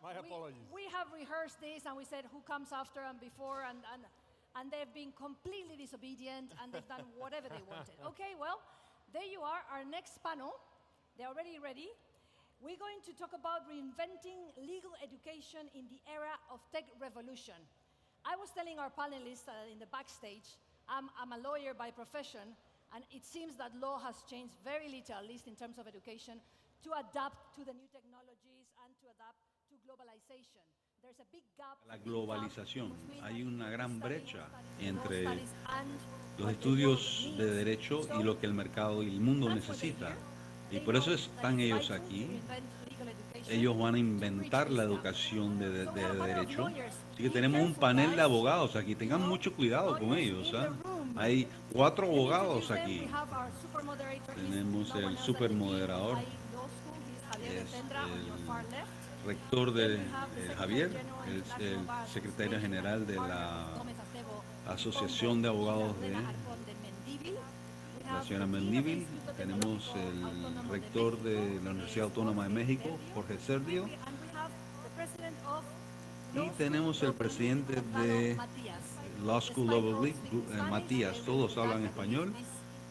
My apologies. We have rehearsed this and we said who comes after and before, and they've been completely disobedient and they've done whatever they wanted. Okay, well, there you are, our next panel. They're already ready. We're going to talk about reinventing legal education in the era of tech revolution. I was telling our panelists in the backstage, I'm a lawyer by profession, and it seems that law has changed very little, at least in terms of education, to adapt to the new technologies and to adapt to globalization. There's a big gap. La globalización. Hay una gran brecha entre los los estudios de derecho y lo que el mercado y el mundo necesita. Y por eso están ellos aquí. Ellos van a inventar la educación de derecho. Así que tenemos un panel de abogados aquí. Tengan mucho cuidado con ellos. ¿Eh? Hay 4 abogados aquí. Tenemos el supermoderador, es el rector de Javier, es el secretario general de la Asociación de Abogados de la señora Mendívil. Tenemos el rector de la Universidad Autónoma de México, Jorge Serdio. Y tenemos el presidente de Law School of Legal, Matías. Todos hablan español.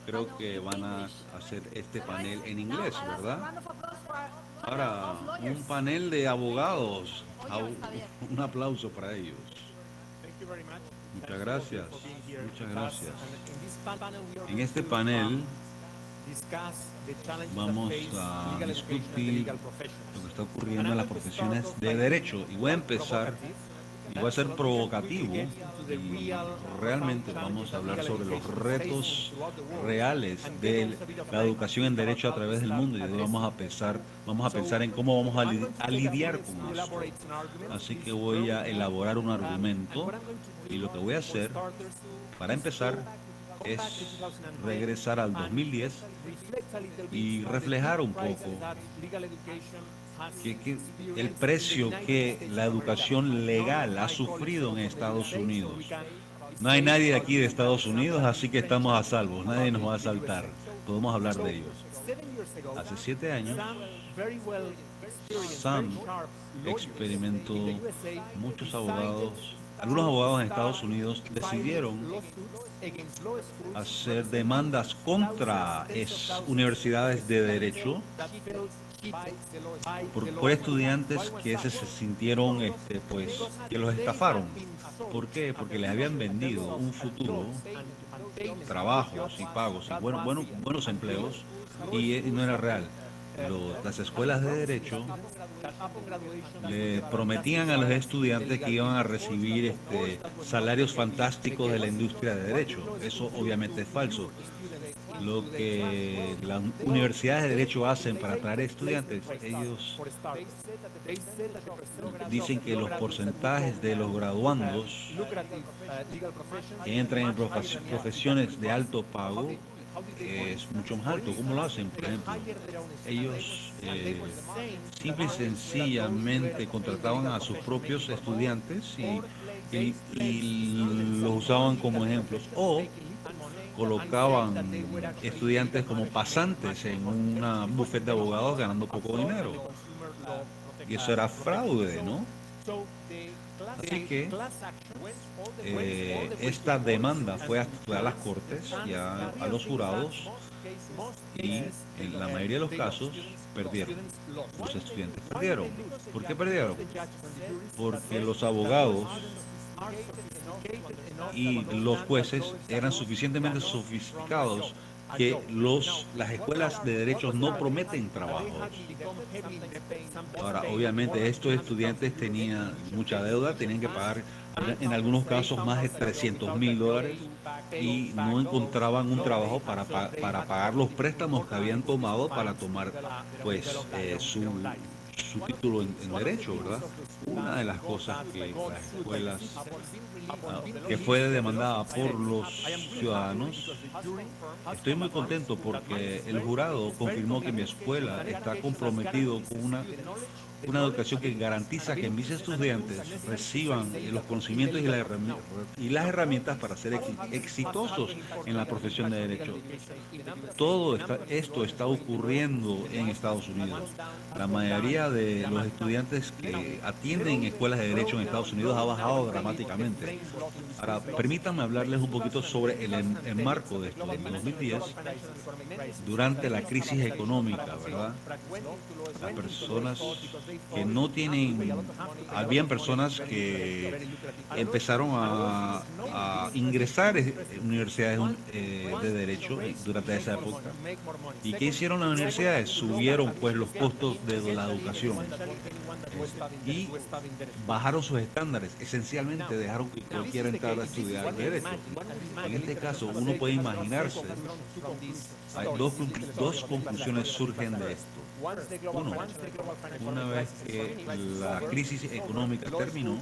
Creo que van a hacer este panel en inglés, ¿verdad? Ahora, un panel de abogados. Un aplauso para ellos. Muchas gracias. Muchas gracias. En este panel vamos a discutir lo que está ocurriendo en las profesiones de derecho. Y voy a empezar, y voy a ser provocativo, y realmente vamos a hablar sobre los retos reales de la educación en derecho a través del mundo. Y vamos a pensar en cómo vamos a lidiar con eso. Así que voy a elaborar un argumento, y lo que voy a hacer, para empezar, es regresar al 2010 y reflejar un poco que el precio que la educación legal ha sufrido en Estados Unidos. No hay nadie aquí de Estados Unidos, así que estamos a salvo. Nadie nos va a asaltar. Podemos hablar de ellos. Hace 7 años, Sam experimentó muchos abogados. Algunos abogados en Estados Unidos decidieron hacer demandas contra universidades de derecho por estudiantes que se sintieron que los estafaron. ¿Por qué? Porque les habían vendido un futuro, trabajos y pagos y buenos empleos, y no era real. Las escuelas de derecho le prometían a los estudiantes que iban a recibir salarios fantásticos de la industria de derecho. Eso obviamente es falso. Lo que las universidades de derecho hacen para atraer estudiantes, ellos dicen que los porcentajes de los graduandos que entran en profesiones de alto pago es mucho más alto. ¿Cómo lo hacen? Por ejemplo, ellos simple y sencillamente contrataban a sus propios estudiantes y los usaban como ejemplos, o colocaban estudiantes como pasantes en una bufete de abogados ganando poco dinero. Y eso era fraude, ¿no? Así que esta demanda fue a las cortes y a los jurados, y en la mayoría de los casos perdieron. Los estudiantes perdieron. ¿Por qué perdieron? Porque los abogados y los jueces eran suficientemente sofisticados que las escuelas de derechos no prometen trabajos. Ahora, obviamente, estos estudiantes tenían mucha deuda, tenían que pagar en algunos casos más de $300,000, y no encontraban un trabajo para pagar los préstamos que habían tomado para tomar su título en derecho, ¿verdad? Una de las cosas que las escuelas, que fue demandada por los ciudadanos. Estoy muy contento porque el jurado confirmó que mi escuela está comprometido con una educación que garantiza que mis estudiantes reciban los conocimientos y las herramientas para ser exitosos en la profesión de derecho. Todo esto está ocurriendo en Estados Unidos. La mayoría cantidad de los estudiantes que atienden escuelas de derecho en Estados Unidos ha bajado dramáticamente. Ahora, permítanme hablarles un poquito sobre el marco de esto. En 2010, durante la crisis económica, ¿verdad? Las personas que no tienen, habían personas que empezaron a ingresar en universidades de derecho durante esa época. ¿Y qué hicieron las universidades? Subieron pues los costos de la educación y bajaron sus estándares. Esencialmente dejaron que cualquiera entrara a estudiar derecho. En este caso, uno puede imaginarse, hay dos conclusiones surgen de esto. Uno, una vez que la crisis económica terminó,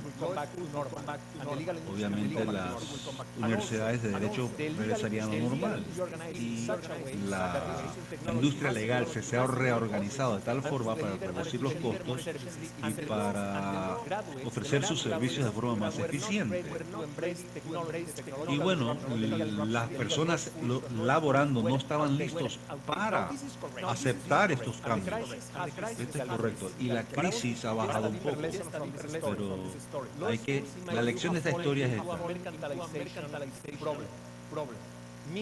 obviamente las universidades de derecho regresarían a lo normal y la industria legal se ha reorganizado de tal forma para reducir los costos y para ofrecer sus servicios de forma más eficiente. Y bueno, las personas laborando no estaban listos para aceptar estos cambios. Esto es correcto. Y la crisis ha bajado un poco. Pero la lección de esta historia es esta.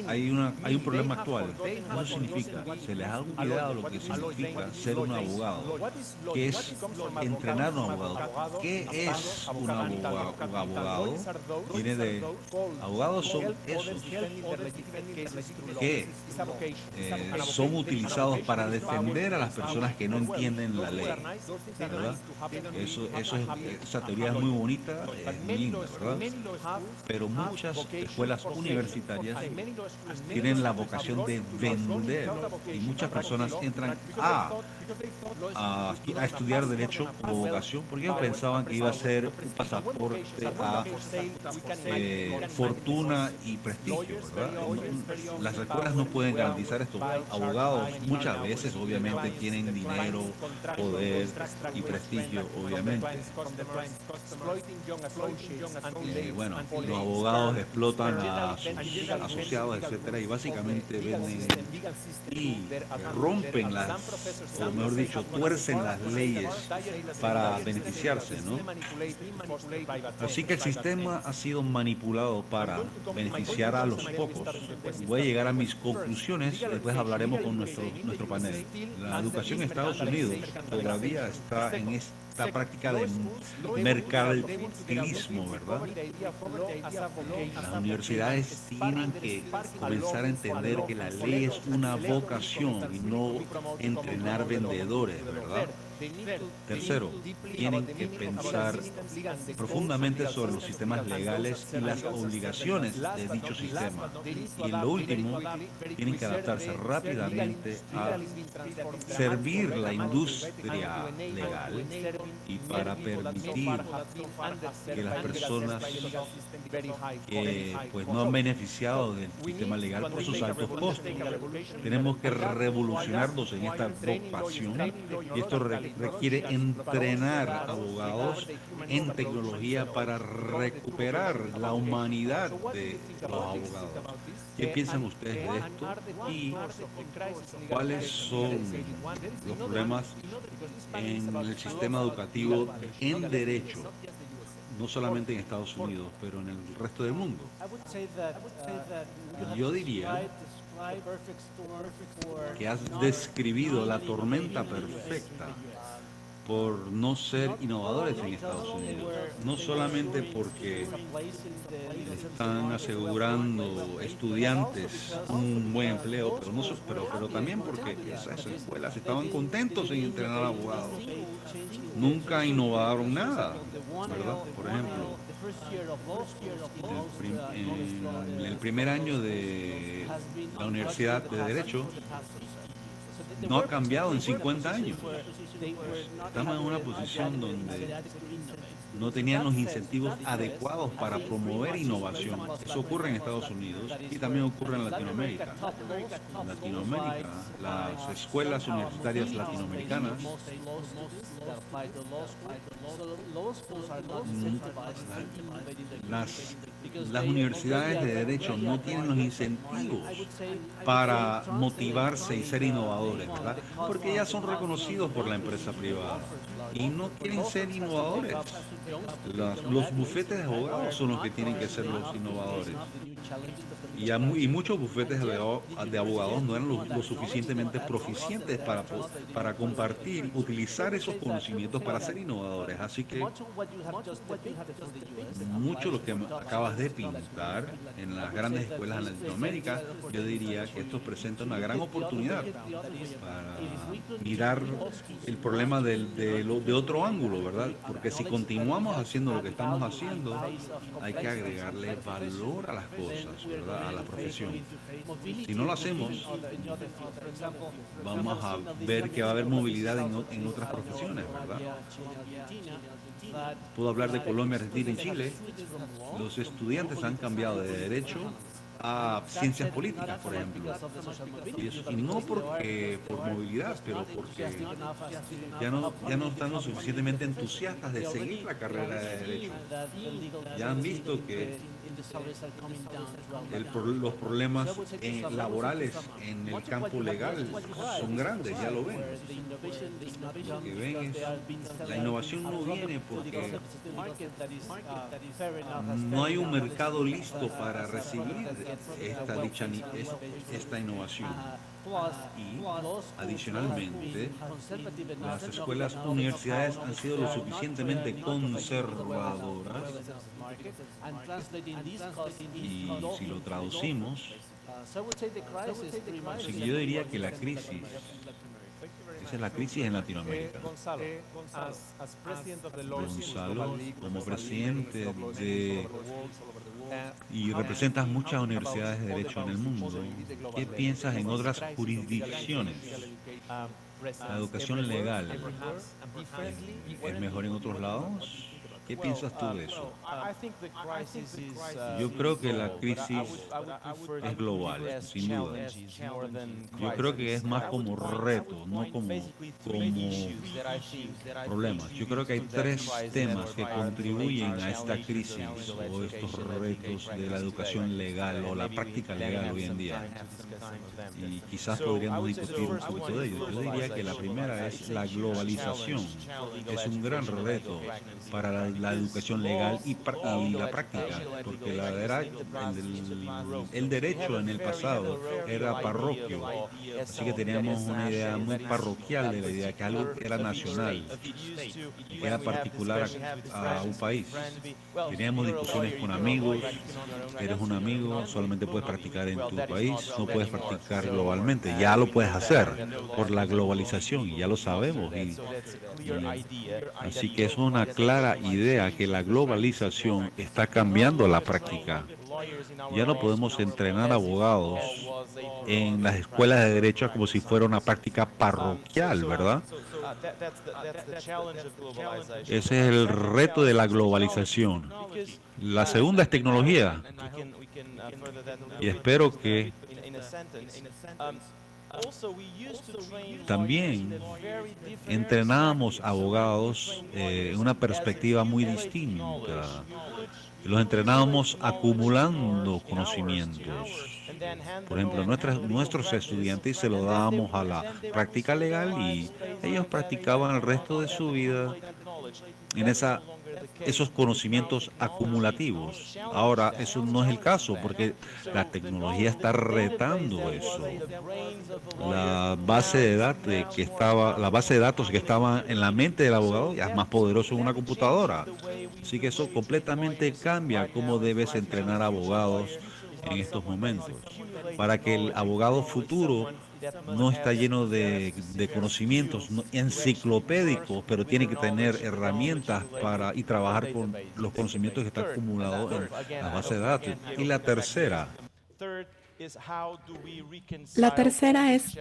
Hay un problema actual. Eso significa, se les ha olvidado lo que significa ser un abogado, que es entrenar a un abogado. ¿Qué es un abogado? Un abogado viene de, abogados son esos que son utilizados para defender a las personas que no entienden la ley, ¿verdad? Esa teoría es muy bonita, es muy linda, ¿verdad? Pero muchas escuelas universitarias tienen la vocación de vender y muchas personas entran a estudiar derecho como vocación porque ellos pensaban que iba a ser un pasaporte a fortuna y prestigio, ¿verdad? Las escuelas no pueden garantizar esto. Abogados muchas veces obviamente tienen dinero, poder y prestigio, obviamente. Bueno, los abogados explotan a sus asociados, etcétera, y básicamente venden y rompen o mejor dicho, tuercen las leyes para beneficiarse, ¿no? Así que el sistema ha sido manipulado para beneficiar a los pocos. Voy a llegar a mis conclusiones, después hablaremos con nuestro panel. La educación en Estados Unidos todavía está en esta práctica de mercantilismo, ¿verdad? Las universidades tienen que comenzar a entender que la ley es una vocación y no entrenar vendedores, ¿verdad? Tercero, tienen que pensar profundamente sobre los sistemas legales y las obligaciones de dicho sistema. Y en lo último, tienen que adaptarse rápidamente a servir la industria legal y para permitir que las personas que pues, no han beneficiado del sistema legal por sus altos costos. Tenemos que revolucionarnos en esta vocación y esto requiere entrenar abogados en tecnología para recuperar la humanidad de los abogados. ¿Qué piensan ustedes de esto? ¿Y cuáles son los problemas en el sistema educativo en derecho? No solamente en Estados Unidos, pero en el resto del mundo. Yo diría que has describido la tormenta perfecta por no ser innovadores en Estados Unidos. No solamente porque están asegurando estudiantes un buen empleo, pero también porque esas escuelas estaban contentos en entrenar abogados. Nunca innovaron nada, ¿verdad? Por ejemplo, en el primer año de la Universidad de Derecho no ha cambiado en 50 años. Estamos en una posición donde no tenían los incentivos adecuados para promover innovación. Eso ocurre en Estados Unidos y también ocurre en Latinoamérica. En Latinoamérica, las escuelas universitarias latinoamericanas Las, las universidades de derecho no tienen los incentivos para motivarse y ser innovadores, ¿verdad? Porque ya son reconocidos por la empresa privada y no quieren ser innovadores. Los bufetes de abogados son los que tienen que ser los innovadores. Y muchos bufetes de abogados no eran lo suficientemente proficientes para compartir, utilizar esos conocimientos para ser innovadores. Así que mucho lo que acabas de pintar en las grandes escuelas en Latinoamérica, yo diría que esto presenta una gran oportunidad para mirar el problema de otro ángulo, ¿verdad? Porque si continuamos haciendo lo que estamos haciendo, hay que agregarle valor a las cosas, ¿verdad? A la profesión. Si no lo hacemos, vamos a ver que va a haber movilidad en otras profesiones, ¿verdad? Puedo hablar de Colombia, Argentina y Chile. Los estudiantes han cambiado de derecho a ciencias políticas, por ejemplo. Y no por movilidad, pero porque ya no están lo suficientemente entusiastas de seguir la carrera de derecho. Ya han visto que los problemas laborales en el campo legal son grandes, ya lo ven. Lo que ven es, la innovación no viene porque no hay un mercado listo para recibir esta innovación. Y adicionalmente, las escuelas, universidades han sido lo suficientemente conservadoras, y si lo traducimos, así que yo diría que esa es la crisis en Latinoamérica. Gonzalo, como presidente y representas muchas universidades de derecho en el mundo, ¿qué piensas en otras jurisdicciones? ¿La educación legal es mejor en otros lados? ¿Qué piensas tú de eso? Yo creo que la crisis es global, sin duda. Yo creo que es más como reto, no como problemas. Yo creo que hay tres temas que contribuyen a esta crisis o estos retos de la educación legal o la práctica legal hoy en día. Y quizás podríamos discutir un poquito de ello. Yo diría que la primera es la globalización. Es un gran reto para la educación legal y la práctica, porque el derecho en el pasado era parroquio, así que teníamos una idea muy parroquial de la idea, que algo era nacional, que era particular a un país. Teníamos discusiones con amigos, eres un amigo, solamente puedes practicar en tu país, no puedes practicar globalmente, ya lo puedes hacer por la globalización, y ya lo sabemos. Así que es una clara idea que la globalización está cambiando la práctica. Ya no podemos entrenar abogados en las escuelas de derecho como si fuera una práctica parroquial, ¿verdad? Ese es el reto de la globalización. La segunda es tecnología. Y espero que también entrenábamos abogados en una perspectiva muy distinta. Los entrenábamos acumulando conocimientos. Por ejemplo, nuestros estudiantes se lo dábamos a la práctica legal y ellos practicaban el resto de su vida en esos conocimientos acumulativos. Ahora, eso no es el caso porque la tecnología está retando eso. La base de datos que estaba en la mente del abogado ya es más poderoso en una computadora. Así que eso completamente cambia cómo debes entrenar abogados en estos momentos, para que el abogado futuro no está lleno de conocimientos enciclopédicos, pero tiene que tener herramientas y trabajar con los conocimientos que están acumulados en la base de datos. Y la tercera es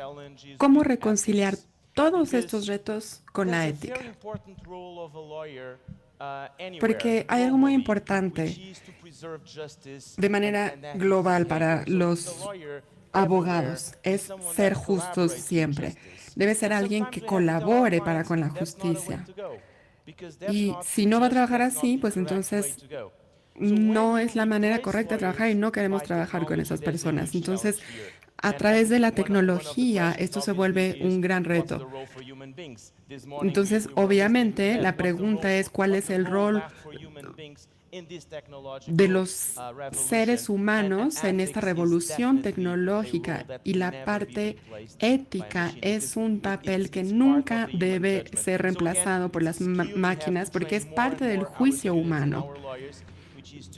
cómo reconciliar todos estos retos con la ética. Porque hay algo muy importante de manera global para los abogados, es ser justos siempre. Debe ser alguien que colabore con la justicia. Y si no va a trabajar así, pues entonces no es la manera correcta de trabajar y no queremos trabajar con esas personas. Entonces, a través de la tecnología, esto se vuelve un gran reto. Entonces, obviamente, la pregunta es cuál es el rol de los seres humanos en esta revolución tecnológica, y la parte ética es un papel que nunca debe ser reemplazado por las máquinas porque es parte del juicio humano.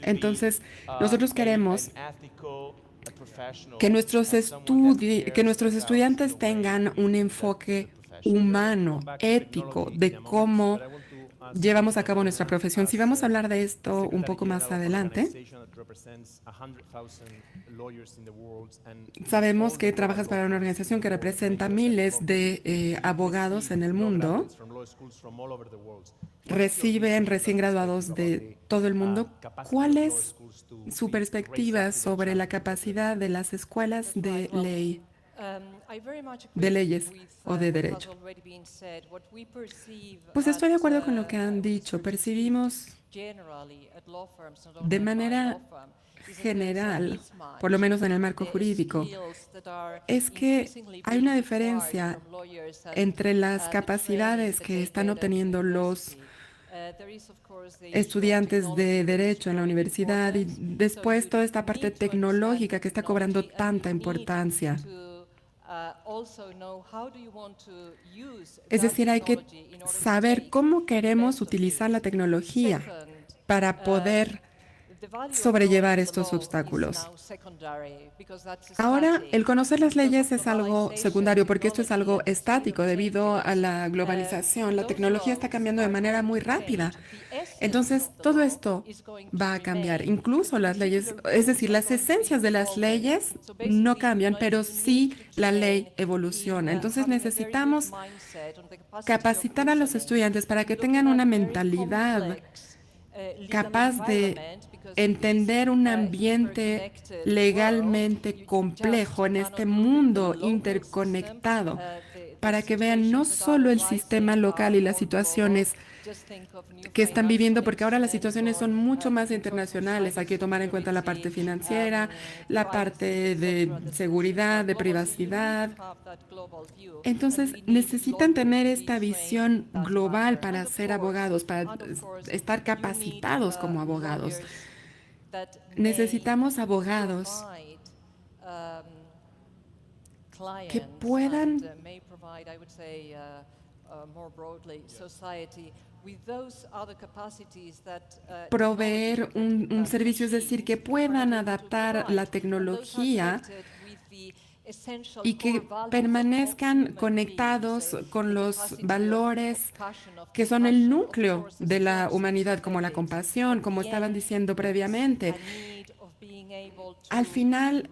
Entonces, nosotros queremos que que nuestros estudiantes tengan un enfoque humano, ético, de cómo llevamos a cabo nuestra profesión. Si vamos a hablar de esto un poco más adelante, sabemos que trabajas para una organización que representa miles de abogados en el mundo, reciben recién graduados de todo el mundo. ¿Cuál es su perspectiva sobre la capacidad de las escuelas de ley, de leyes o de derecho? Pues estoy de acuerdo con lo que han dicho. Percibimos de manera general, por lo menos en el marco jurídico, es que hay una diferencia entre las capacidades que están obteniendo los estudiantes de derecho en la universidad y después toda esta parte tecnológica que está cobrando tanta importancia. Es decir, hay que saber cómo queremos utilizar la tecnología para poder sobrellevar estos obstáculos. Ahora, el conocer las leyes es algo secundario porque esto es algo estático debido a la globalización. La tecnología está cambiando de manera muy rápida. Entonces, todo esto va a cambiar. Incluso las leyes, es decir, las esencias de las leyes no cambian, pero sí la ley evoluciona. Entonces, necesitamos capacitar a los estudiantes para que tengan una mentalidad capaz de entender un ambiente legalmente complejo en este mundo interconectado, para que vean no solo el sistema local y las situaciones que están viviendo, porque ahora las situaciones son mucho más internacionales. Hay que tomar en cuenta la parte financiera, la parte de seguridad, de privacidad. Entonces, necesitan tener esta visión global para ser abogados, para estar capacitados como abogados. Necesitamos abogados que puedan proveer un servicio, es decir, que puedan adaptar la tecnología y que permanezcan conectados con los valores que son el núcleo de la humanidad, como la compasión, como estaban diciendo previamente. Al final,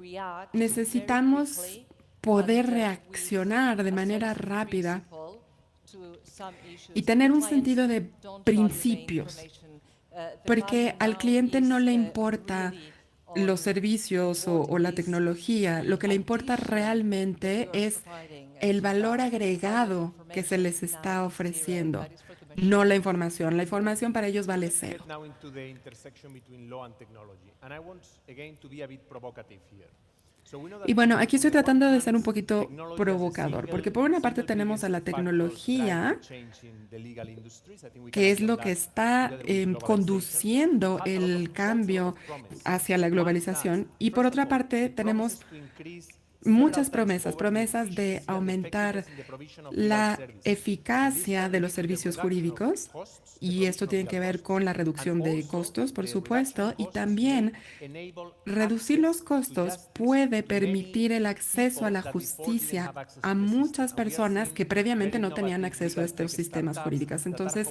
necesitamos poder reaccionar de manera rápida y tener un sentido de principios, porque al cliente no le importa los servicios o la tecnología. Lo que le importa realmente es el valor agregado que se les está ofreciendo, no la información. La información para ellos vale cero. Y bueno, aquí estoy tratando de ser un poquito provocador, porque por una parte tenemos a la tecnología, que es lo que está conduciendo el cambio hacia la globalización, y por otra parte tenemos muchas promesas de aumentar la eficacia de los servicios jurídicos, y esto tiene que ver con la reducción de costos, por supuesto, y también reducir los costos puede permitir el acceso a la justicia a muchas personas que previamente no tenían acceso a estos sistemas jurídicos. Entonces,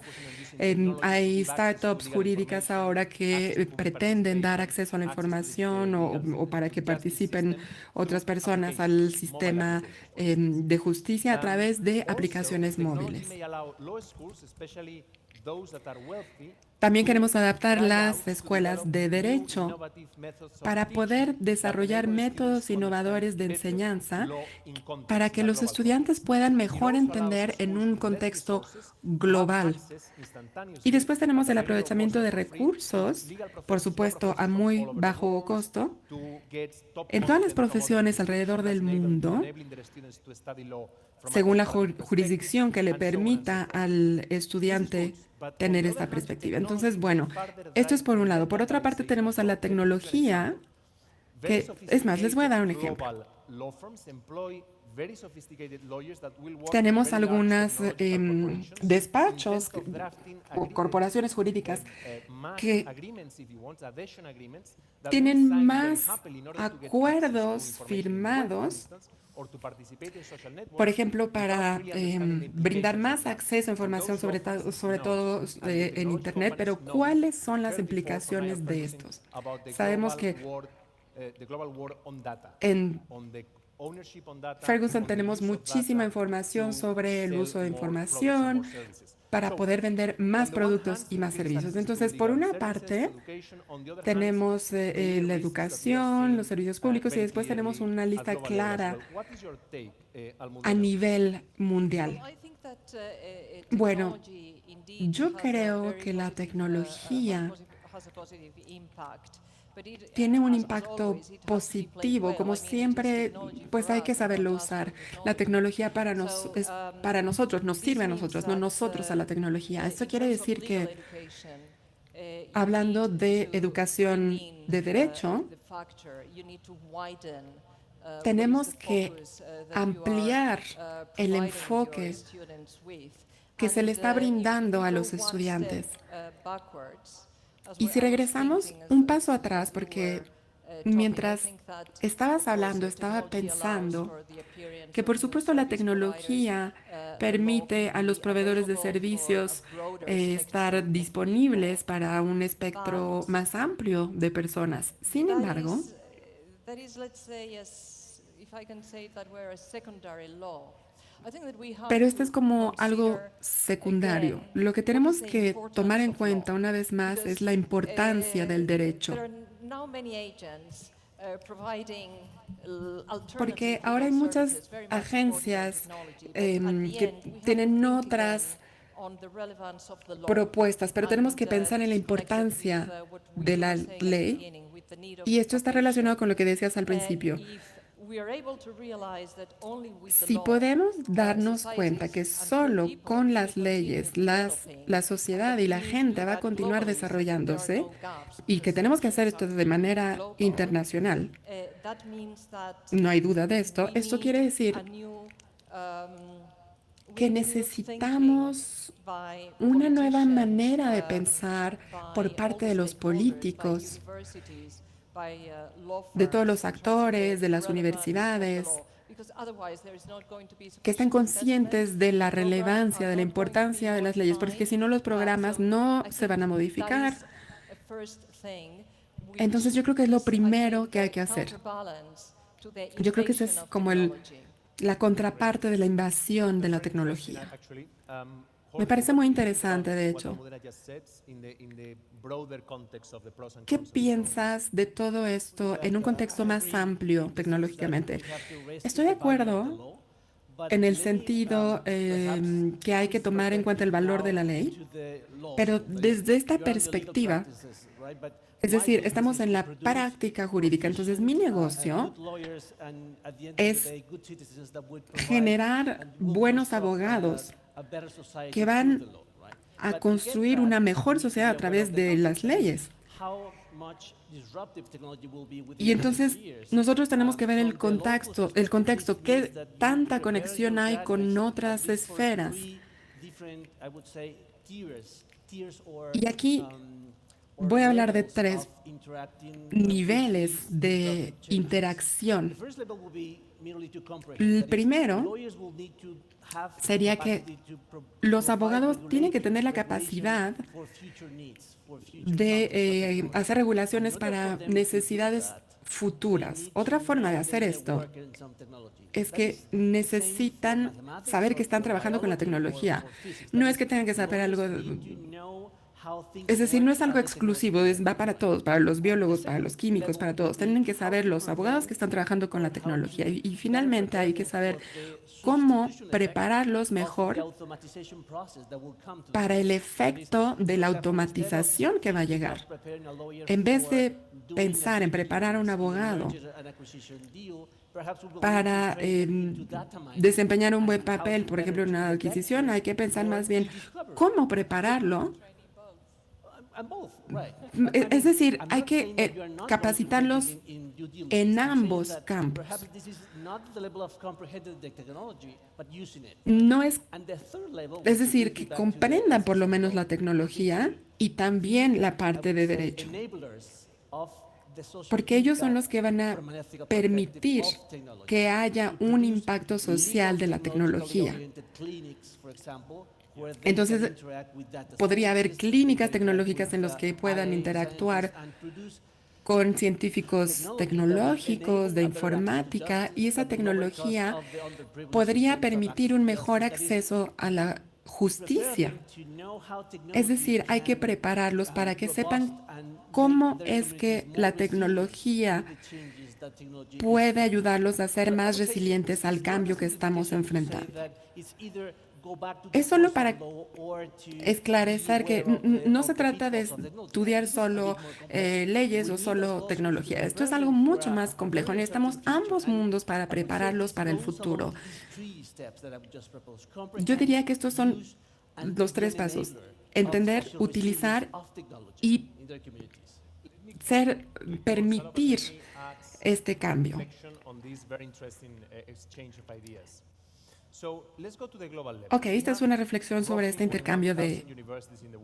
hay startups jurídicas ahora que pretenden dar acceso a la información o para que participen otras personas al sistema de justicia a través de aplicaciones móviles. También queremos adaptar las escuelas de derecho para poder desarrollar métodos innovadores de enseñanza para que los estudiantes puedan mejor entender en un contexto global. Y después tenemos el aprovechamiento de recursos, por supuesto, a muy bajo costo, en todas las profesiones alrededor del mundo, según la jurisdicción que le permita al estudiante tener esta perspectiva. Entonces, bueno, esto es por un lado. Por otra parte, tenemos a la tecnología, que, es más, les voy a dar un ejemplo. Tenemos algunos despachos o corporaciones jurídicas que tienen más acuerdos firmados, por ejemplo, para brindar más acceso a información, sobre todo en Internet, pero ¿cuáles son las implicaciones de estos? Sabemos que en Ferguson tenemos muchísima información sobre el uso de información para poder vender más productos y más servicios. Entonces, por una parte, tenemos la educación, los servicios públicos y después tenemos una lista clara a nivel mundial. Bueno, yo creo que la tecnología tiene un impacto positivo, como siempre, pues hay que saberlo usar. La tecnología es para nosotros, nos sirve a nosotros, no nosotros a la tecnología. Esto quiere decir que, hablando de educación de derecho, tenemos que ampliar el enfoque que se le está brindando a los estudiantes. Y si regresamos un paso atrás, porque mientras estabas hablando, estaba pensando que por supuesto la tecnología permite a los proveedores de servicios estar disponibles para un espectro más amplio de personas. Sin embargo, pero esto es como algo secundario. Lo que tenemos que tomar en cuenta una vez más es la importancia del derecho. Porque ahora hay muchas agencias que tienen otras propuestas, pero tenemos que pensar en la importancia de la ley. Y esto está relacionado con lo que decías al principio. Si podemos darnos cuenta que solo con las leyes la sociedad y la gente va a continuar desarrollándose y que tenemos que hacer esto de manera internacional, no hay duda de esto, esto quiere decir que necesitamos una nueva manera de pensar por parte de los políticos, de todos los actores, de las universidades, que estén conscientes de la relevancia, de la importancia de las leyes, porque si no los programas no se van a modificar. Entonces yo creo que es lo primero que hay que hacer. Yo creo que esa es como la contraparte de la invasión de la tecnología. Me parece muy interesante, de hecho. ¿Qué piensas de todo esto en un contexto más amplio tecnológicamente? Estoy de acuerdo en el sentido que hay que tomar en cuenta el valor de la ley, pero desde esta perspectiva, es decir, estamos en la práctica jurídica, entonces mi negocio es generar buenos abogados que van a construir una mejor sociedad a través de las leyes. Y entonces nosotros tenemos que ver el contexto, qué tanta conexión hay con otras esferas. Y aquí voy a hablar de 3 niveles de interacción. El primero sería que los abogados tienen que tener la capacidad de hacer regulaciones para necesidades futuras. Otra forma de hacer esto es que necesitan saber que están trabajando con la tecnología. No es que tengan que saber algo Es decir, no es algo exclusivo, va para todos, para los biólogos, para los químicos, para todos. Tienen que saber los abogados que están trabajando con la tecnología. Y finalmente hay que saber cómo prepararlos mejor para el efecto de la automatización que va a llegar. En vez de pensar en preparar a un abogado para desempeñar un buen papel, por ejemplo, en una adquisición, hay que pensar más bien cómo prepararlo. Es decir, hay que capacitarlos en ambos campos. No es decir, que comprendan por lo menos la tecnología y también la parte de derecho, porque ellos son los que van a permitir que haya un impacto social de la tecnología. Entonces, podría haber clínicas tecnológicas en las que puedan interactuar con científicos tecnológicos, de informática, y esa tecnología podría permitir un mejor acceso a la justicia. Es decir, hay que prepararlos para que sepan cómo es que la tecnología puede ayudarlos a ser más resilientes al cambio que estamos enfrentando. Es solo para esclarecer que no se trata de estudiar solo leyes o solo tecnología. Esto es algo mucho más complejo. Necesitamos ambos mundos para prepararlos para el futuro. Yo diría que estos son los 3 pasos: entender, utilizar y permitir este cambio. Ok, esta es una reflexión sobre este intercambio de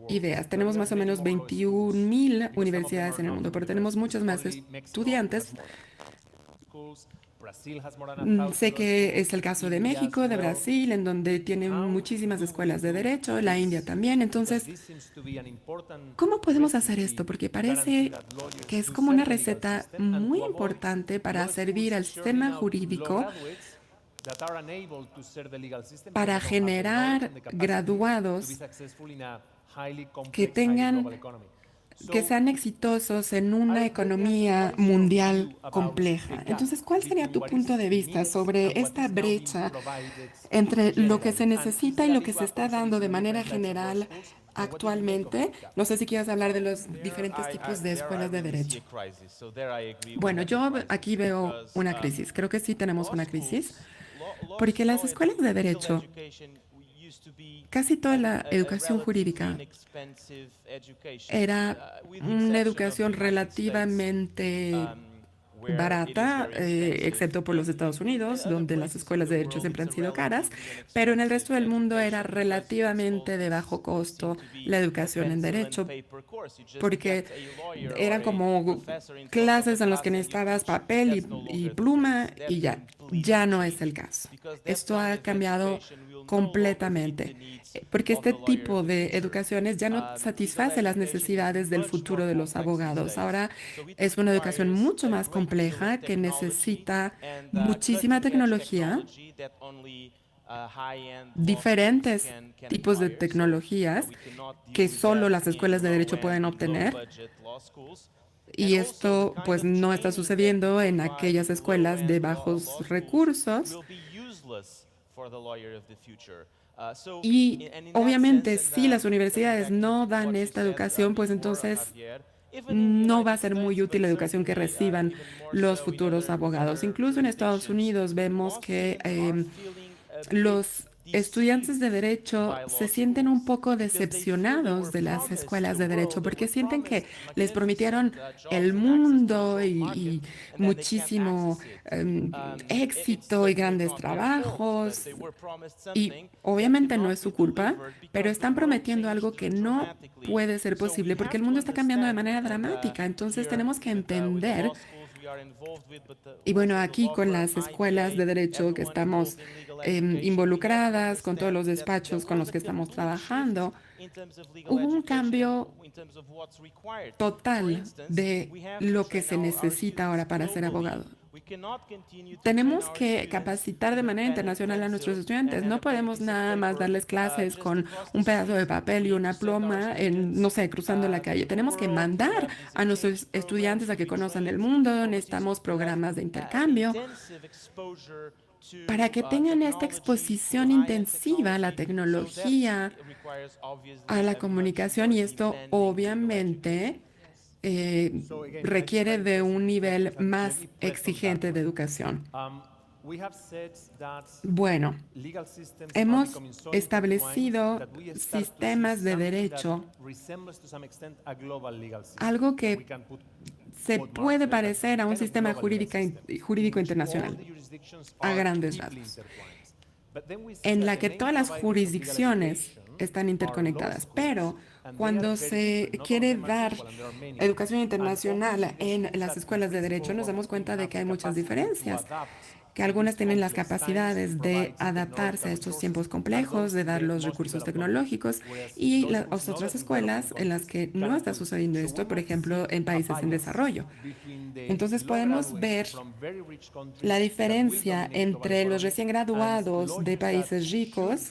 ideas. Tenemos más o menos 21,000 universidades en el mundo, pero tenemos muchos más estudiantes. Sé que es el caso de México, de Brasil, en donde tienen muchísimas escuelas de derecho, la India también. Entonces, ¿cómo podemos hacer esto? Porque parece que es como una receta muy importante para servir al sistema jurídico, para generar graduados que sean exitosos en una economía mundial compleja. Entonces, ¿cuál sería tu punto de vista sobre esta brecha entre lo que se necesita y lo que se está dando de manera general actualmente? No sé si quieres hablar de los diferentes tipos de escuelas de derecho. Bueno, yo aquí veo una crisis. Creo que sí tenemos una crisis, porque las escuelas de derecho, casi toda la educación jurídica era una educación relativamente barata, excepto por los Estados Unidos, donde las escuelas de derecho siempre han sido caras, pero en el resto del mundo era relativamente de bajo costo la educación en derecho, porque eran como clases en las que necesitabas papel y pluma y ya. Ya no es el caso. Esto ha cambiado completamente, porque este tipo de educaciones ya no satisface las necesidades del futuro de los abogados. Ahora es una educación mucho más compleja que necesita muchísima tecnología, diferentes tipos de tecnologías que solo las escuelas de derecho pueden obtener. Y esto pues no está sucediendo en aquellas escuelas de bajos recursos. Y obviamente si las universidades no dan esta educación, pues entonces no va a ser muy útil la educación que reciban los futuros abogados. Incluso en Estados Unidos vemos que los estudiantes de derecho se sienten un poco decepcionados de las escuelas de derecho porque sienten que les prometieron el mundo y muchísimo éxito y grandes trabajos. Y obviamente no es su culpa, pero están prometiendo algo que no puede ser posible porque el mundo está cambiando de manera dramática. Entonces tenemos que entender. Y bueno, aquí con las escuelas de derecho que estamos involucradas, con todos los despachos con los que estamos trabajando, hubo un cambio total de lo que se necesita ahora para ser abogado. Tenemos que capacitar de manera internacional a nuestros estudiantes. No podemos nada más darles clases con un pedazo de papel y una pluma, no sé, cruzando la calle. Tenemos que mandar a nuestros estudiantes a que conozcan el mundo. Necesitamos programas de intercambio para que tengan esta exposición intensiva a la tecnología, a la comunicación, y esto obviamente requiere de un nivel más exigente de educación. Bueno, hemos establecido sistemas de derecho, algo que se puede parecer a un sistema jurídico internacional, a grandes rasgos, en la que todas las jurisdicciones están interconectadas, pero cuando se quiere dar educación internacional en las escuelas de derecho, nos damos cuenta de que hay muchas diferencias, que algunas tienen las capacidades de adaptarse a estos tiempos complejos, de dar los recursos tecnológicos, y las otras escuelas en las que no está sucediendo esto, por ejemplo, en países en desarrollo. Entonces podemos ver la diferencia entre los recién graduados de países ricos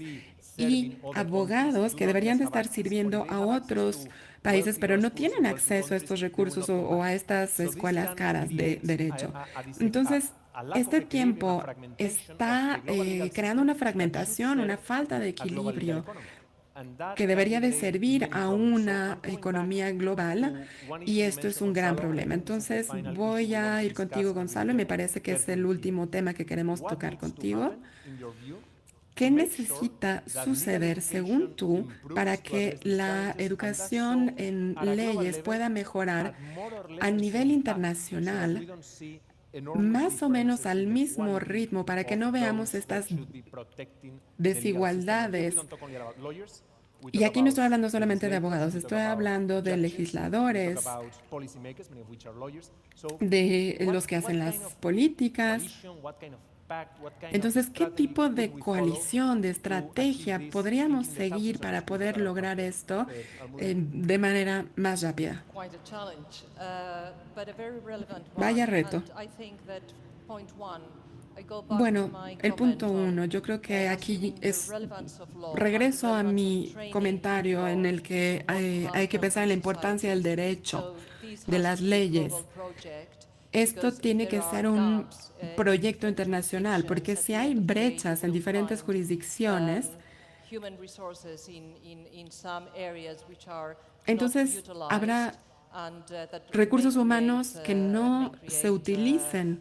y abogados que deberían de estar sirviendo a otros países, pero no tienen acceso a estos recursos o a estas escuelas caras de derecho. Entonces, este tiempo está creando una fragmentación, una falta de equilibrio que debería de servir a una economía global, y esto es un gran problema. Entonces voy a ir contigo, Gonzalo, y me parece que es el último tema que queremos tocar contigo. ¿Qué necesita suceder, según tú, para que la educación en leyes pueda mejorar a nivel internacional, más o menos al mismo ritmo, para que no veamos estas desigualdades? Y aquí no estoy hablando solamente de abogados, estoy hablando de legisladores, de los que hacen las políticas. Entonces, ¿qué tipo de coalición, de estrategia podríamos seguir para poder lograr esto de manera más rápida? Vaya reto. Bueno, el punto 1, yo creo que aquí regreso a mi comentario en el que hay que pensar en la importancia del derecho, de las leyes. Esto tiene que ser un proyecto internacional, porque si hay brechas en diferentes jurisdicciones, entonces habrá recursos humanos que no se utilicen,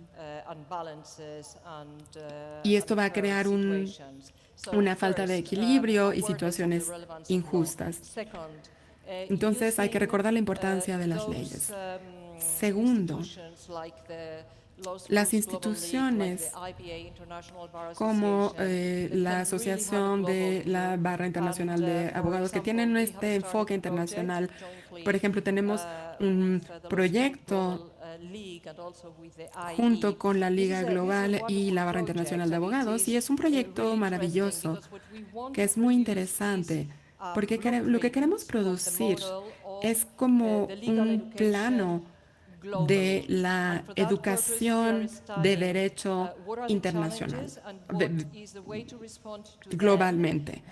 y esto va a crear una falta de equilibrio y situaciones injustas. Entonces hay que recordar la importancia de las leyes. Segundo, las instituciones como la Asociación de la Barra Internacional de Abogados, que tienen este enfoque internacional. Por ejemplo, tenemos un proyecto junto con la Liga Global y la Barra Internacional de Abogados, y es un proyecto maravilloso, que es muy interesante, porque lo que queremos producir es como un plano de la educación de derecho internacional, globalmente.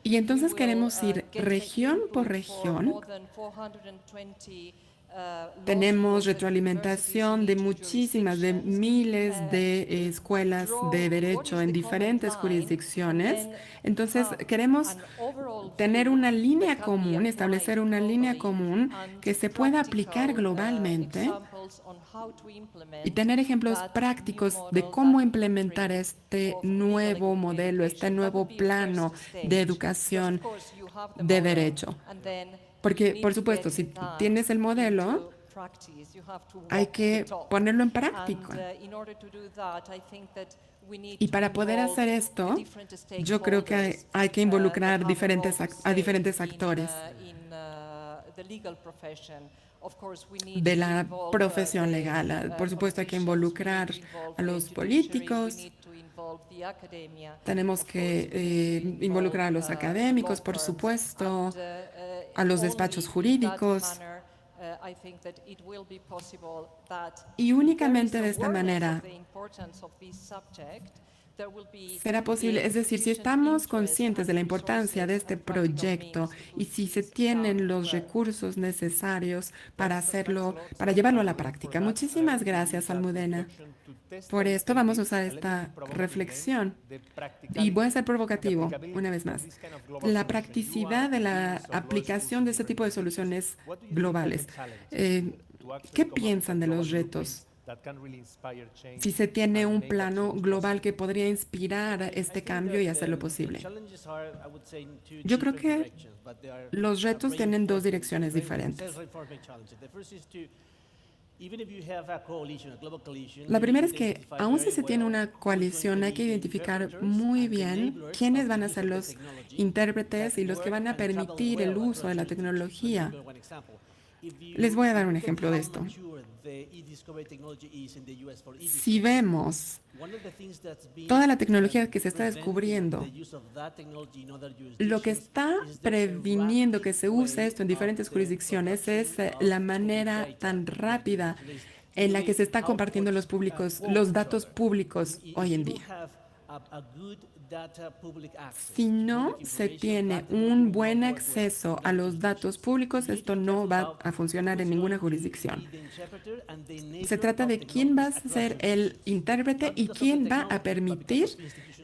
Y entonces queremos ir región por región. Tenemos retroalimentación de muchísimas, de miles de escuelas de derecho en diferentes jurisdicciones. Entonces, queremos tener una línea común, establecer una línea común que se pueda aplicar globalmente y tener ejemplos prácticos de cómo implementar este nuevo modelo, este nuevo plano de educación de derecho. Porque, por supuesto, si tienes el modelo, hay que ponerlo en práctica. Y para poder hacer esto, yo creo que hay que involucrar a diferentes actores de la profesión legal. Por supuesto, hay que involucrar a los políticos. Tenemos que involucrar a los académicos, por supuesto, a los despachos jurídicos, Y únicamente de esta manera será posible, es decir, si estamos conscientes de la importancia de este proyecto y si se tienen los recursos necesarios para hacerlo, para llevarlo a la práctica. Muchísimas gracias, Almudena. Por esto vamos a usar esta reflexión y voy a ser provocativo una vez más. La practicidad de la aplicación de este tipo de soluciones globales. ¿Qué piensan de los retos? Si se tiene un plano global que podría inspirar este cambio y hacerlo posible. Yo creo que los retos tienen dos direcciones diferentes. La primera es que, aun si se tiene una coalición, hay que identificar muy bien quiénes van a ser los intérpretes y los que van a permitir el uso de la tecnología. Les voy a dar un ejemplo de esto. Si vemos toda la tecnología que se está descubriendo, lo que está previniendo que se use esto en diferentes jurisdicciones es la manera tan rápida en la que se está compartiendo los datos públicos hoy en día. Si no se tiene un buen acceso a los datos públicos, esto no va a funcionar en ninguna jurisdicción. Se trata de quién va a ser el intérprete y quién va a permitir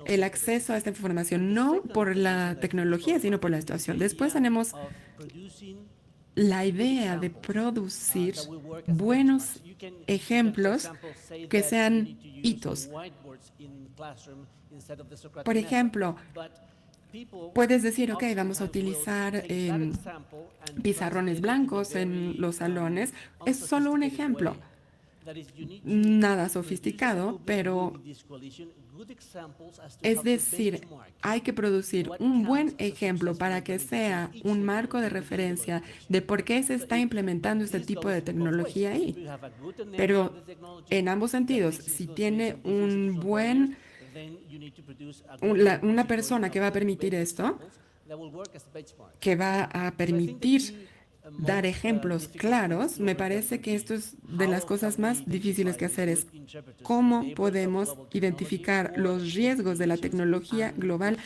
el acceso a esta información, no por la tecnología, sino por la situación. Después tenemos la idea de producir buenos ejemplos que sean hitos. Por ejemplo, puedes decir, ok, vamos a utilizar pizarrones blancos en los salones. Es solo un ejemplo. Nada sofisticado, pero es decir, hay que producir un buen ejemplo para que sea un marco de referencia de por qué se está implementando este tipo de tecnología ahí. Pero en ambos sentidos, si tiene una persona que va a permitir esto, que va a permitir dar ejemplos claros, me parece que esto es de las cosas más difíciles que hacer, es cómo podemos identificar los riesgos de la tecnología global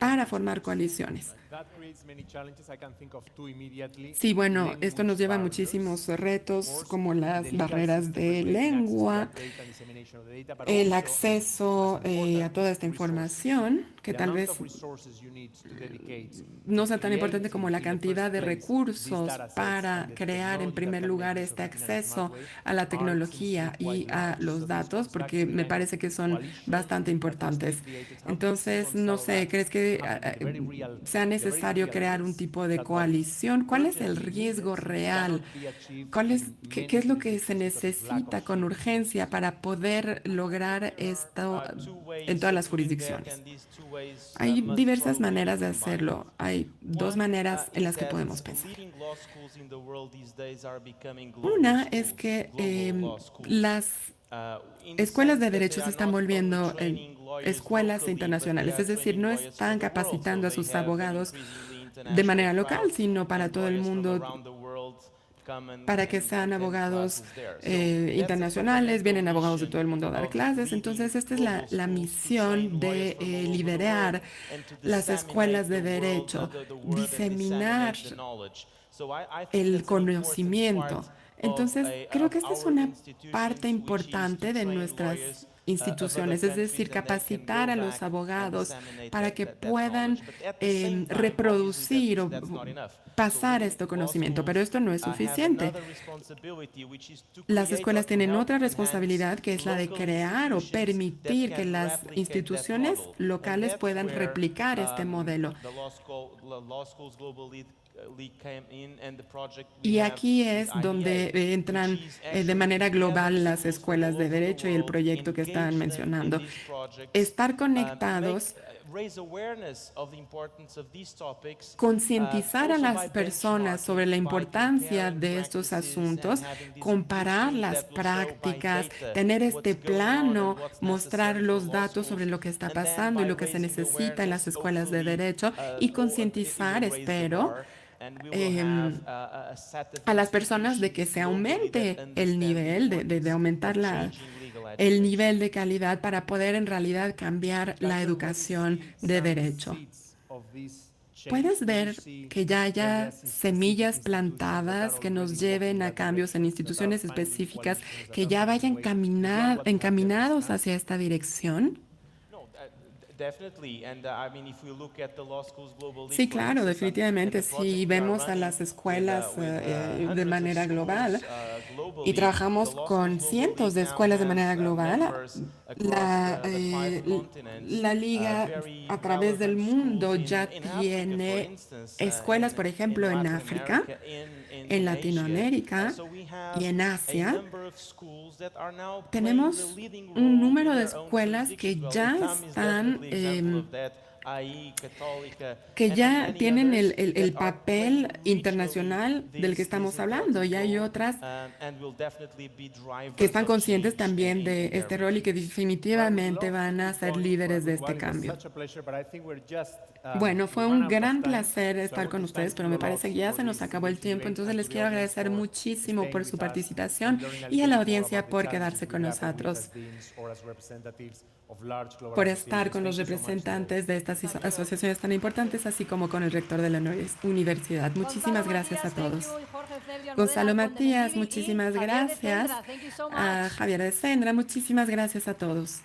para formar coaliciones. Sí, bueno, esto nos lleva a muchísimos retos como las barreras de lengua, el acceso a toda esta información, que tal vez no sea tan importante como la cantidad de recursos para crear en primer lugar este acceso a la tecnología y a los datos, porque me parece que son bastante importantes. Entonces, no sé, ¿crees que sea necesario crear un tipo de coalición? ¿Cuál es el riesgo real? ¿Qué es lo que se necesita con urgencia para poder lograr esto en todas las jurisdicciones? Hay diversas maneras de hacerlo. Hay dos maneras en las que podemos pensar. Una es que las escuelas de derecho se están volviendo escuelas internacionales, es decir, no están capacitando a sus abogados de manera local, sino para todo el mundo, para que sean abogados internacionales, vienen abogados de todo el mundo a dar clases. Entonces, esta es la misión de liderar las escuelas de derecho, diseminar el conocimiento. Entonces, creo que esta es una parte importante de nuestras instituciones, es decir, capacitar a los abogados para que puedan reproducir o pasar este conocimiento, pero esto no es suficiente. Las escuelas tienen otra responsabilidad, que es la de crear o permitir que las instituciones locales puedan replicar este modelo. Y aquí es donde entran de manera global las escuelas de derecho y el proyecto que estaban mencionando. Estar conectados, concientizar a las personas sobre la importancia de estos asuntos, comparar las prácticas, tener este plano, mostrar los datos sobre lo que está pasando y lo que se necesita en las escuelas de derecho y concientizar, espero, a las personas de que se aumente el nivel, de aumentar el nivel de calidad para poder en realidad cambiar la educación de derecho. Puedes ver que ya haya semillas plantadas que nos lleven a cambios en instituciones específicas que ya vayan encaminados hacia esta dirección. Sí, claro, definitivamente. Si vemos a las escuelas de manera global y trabajamos con cientos de escuelas de manera global, la liga a través del mundo ya tiene escuelas, por ejemplo, en África, en Latinoamérica y en Asia. Tenemos un número de escuelas que ya tienen el papel internacional del que estamos hablando, y hay otras que están conscientes también de este rol y que definitivamente van a ser líderes de este cambio. Bueno, fue un gran placer estar con ustedes, pero me parece que ya se nos acabó el tiempo, entonces les quiero agradecer muchísimo por su participación y a la audiencia por quedarse con nosotros, por estar con los representantes de estas asociaciones tan importantes, así como con el rector de la universidad. Muchísimas gracias a todos. Gonzalo Matías, muchísimas gracias. A Javier de Sendra, muchísimas gracias a todos.